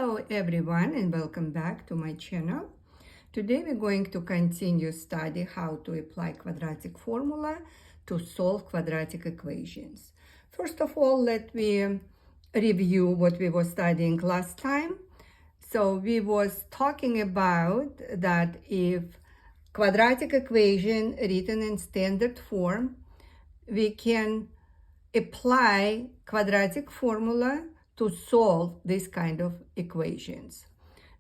Hello everyone and welcome back to my channel. Today we're going to continue study how to apply quadratic formula to solve quadratic equations. First of all, let me review what we were studying last time. So we was talking about that if quadratic equation written in standard form, we can apply quadratic formula to solve this kind of equations.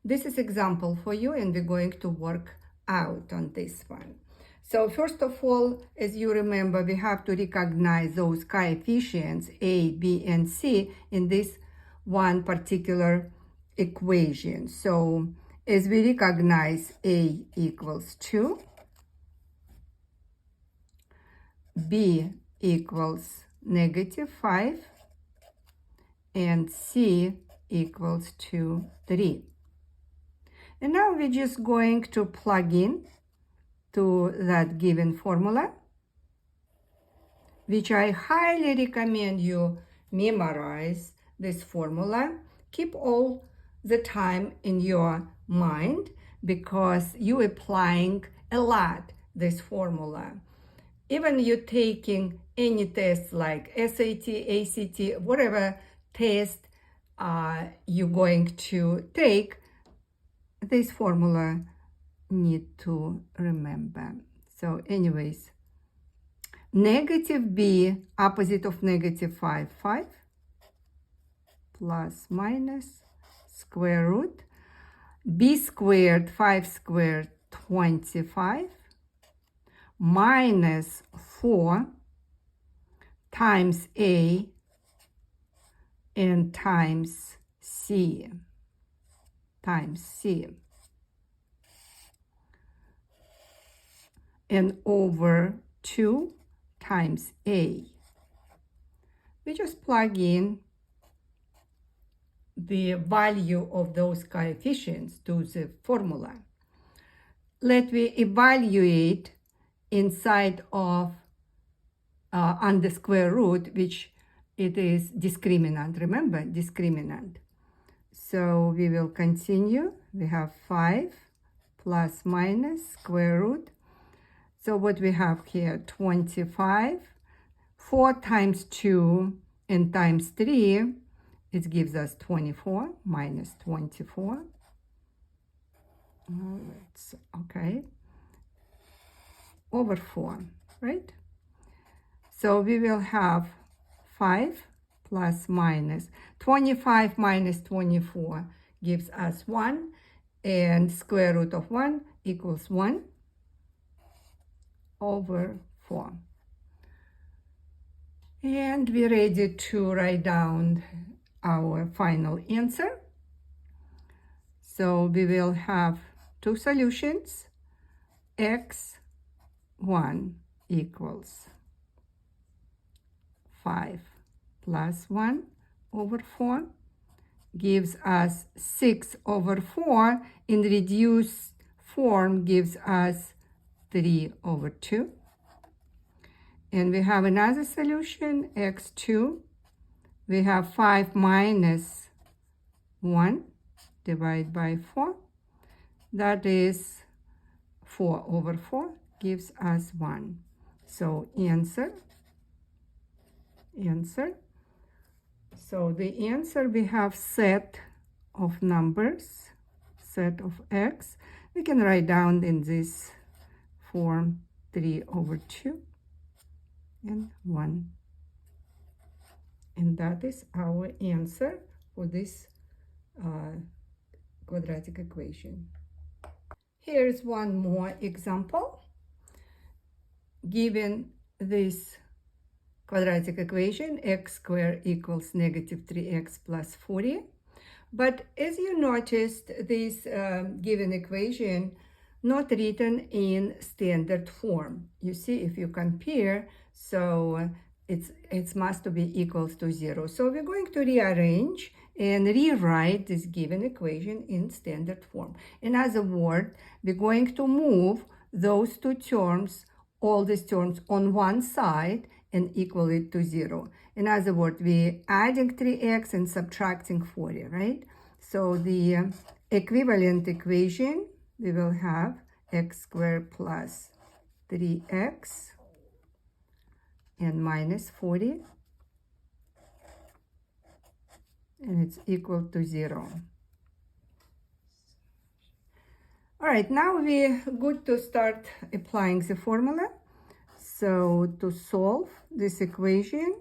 This is example for you and we're going to work out on this one. So first of all, as you remember, we have to recognize those coefficients A, B, and C in this one particular equation. So as we recognize A equals 2, B equals -5, and C equals to 3. And now we're just going to plug in to that given formula, which I highly recommend you memorize this formula. Keep all the time in your mind because you're applying a lot this formula. Even you're taking any test like SAT, ACT, whatever test you're going to take, this formula need to remember. So anyways, negative b, opposite of -5, 5, plus minus square root, b squared, 5 squared, 25, minus 4 times a and times c, and over 2 times a. We just plug in the value of those coefficients to the formula. Let me evaluate inside of under square root, which it is discriminant. Remember, discriminant. So we will continue. We have 5 plus minus square root. So what we have here, 25. 4 times 2 and times 3, it gives us 24 minus 24. Okay. Over 4, right? So we will have 5 plus minus 25 minus 24 gives us 1, and square root of 1 equals 1 over 4. And we're ready to write down our final answer. So we will have two solutions. X1 equals 5 plus 1 over 4 gives us 6 over 4. In reduced form gives us 3 over 2. And we have another solution, x2. We have 5 minus 1 divided by 4. That is 4 over 4 gives us 1. So answer. So the answer, we have set of numbers, set of x. We can write down in this form 3 over 2 and 1. And that is our answer for this quadratic equation. Here's one more example. Given this quadratic equation, x squared equals -3x plus 40. But as you noticed, this given equation not written in standard form. You see, if you compare, so it must be equals to 0. So we're going to rearrange and rewrite this given equation in standard form. In other words, we're going to move those two terms, all these terms on one side and equal it to 0. In other words, we're adding 3x and subtracting 40, right? So the equivalent equation, we will have x squared plus 3x and minus 40, and it's equal to 0. All right, now we're good to start applying the formula. So to solve this equation,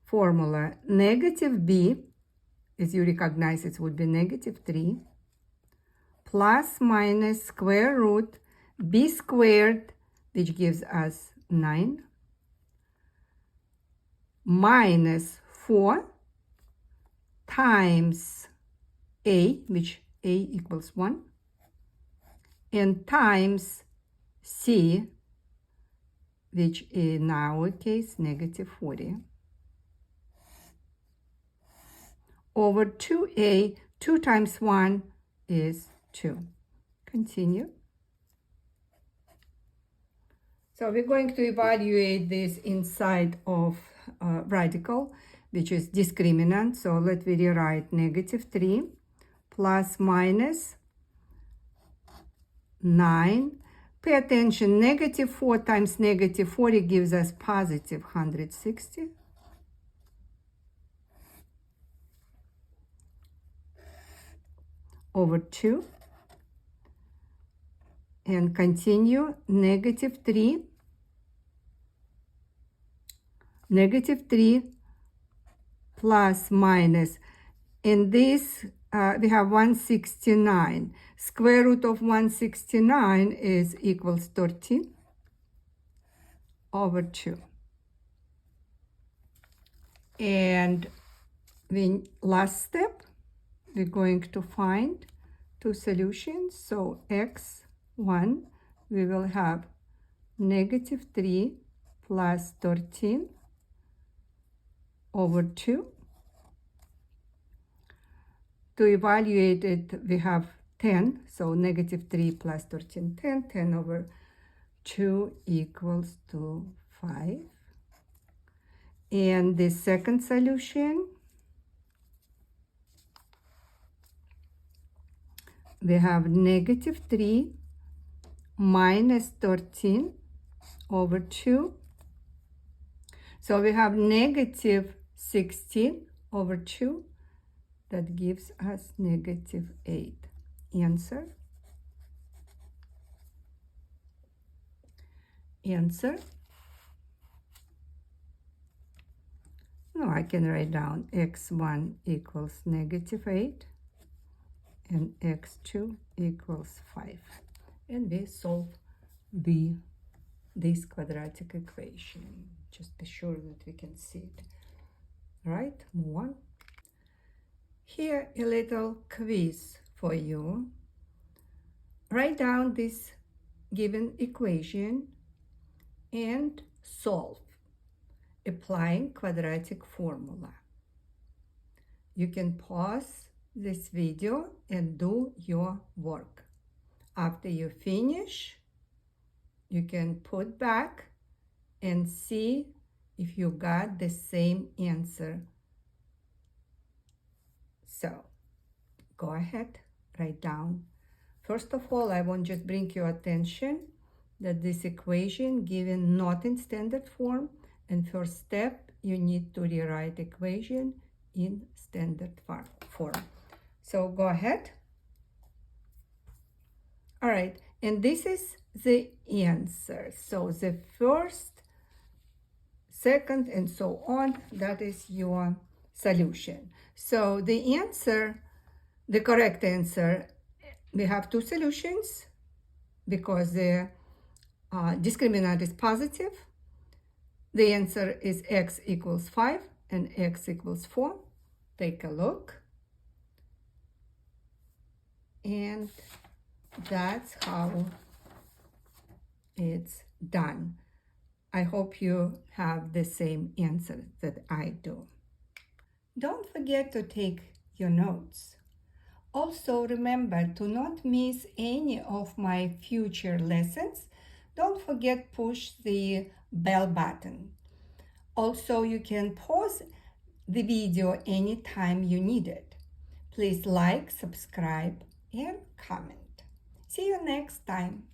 formula negative b, as you recognize it would be negative 3, plus minus square root b squared, which gives us 9, minus 4 times a, which a equals 1, and times c, which in our case negative 40, over 2a. 2 times 1 is 2. Continue. So we're going to evaluate this inside of radical, which is discriminant. So let me rewrite negative 3 plus minus 9. Pay attention, negative 4 times negative 40 gives us positive 160. Over 2. And continue, negative 3 plus minus, in this we have 169. Square root of 169 is equals 13 over 2. And last step, we're going to find two solutions. So x1, we will have negative 3 plus 13 over 2. To evaluate it, we have 10. So negative 3 plus 13, 10. 10 over 2 equals to 5. And the second solution, we have negative 3 minus 13 over 2. So we have negative 16 over 2. That gives us negative 8. Answer. Answer. No, I can write down x1 equals negative 8 and x2 equals 5. And we solve this quadratic equation. Just be sure that we can see it. All right, move on. Here a little quiz for you. Write down this given equation and solve, applying quadratic formula. You can pause this video and do your work. After you finish, you can put back and see if you got the same answer. So go ahead, write down. First of all, I want to just bring your attention that this equation given not in standard form, and first step, you need to rewrite equation in standard form. So go ahead. All right, and this is the answer. So the first, second, and so on, that is your solution. So the answer, the correct answer, we have two solutions because the discriminant is positive. The answer is x equals 5 and x equals 4. Take a look. And that's how it's done. I hope you have the same answer that I do. Don't forget to take your notes. Also, remember to not miss any of my future lessons. Don't forget push the bell button. Also, you can pause the video anytime you need it. Please like, subscribe, and comment. See you next time.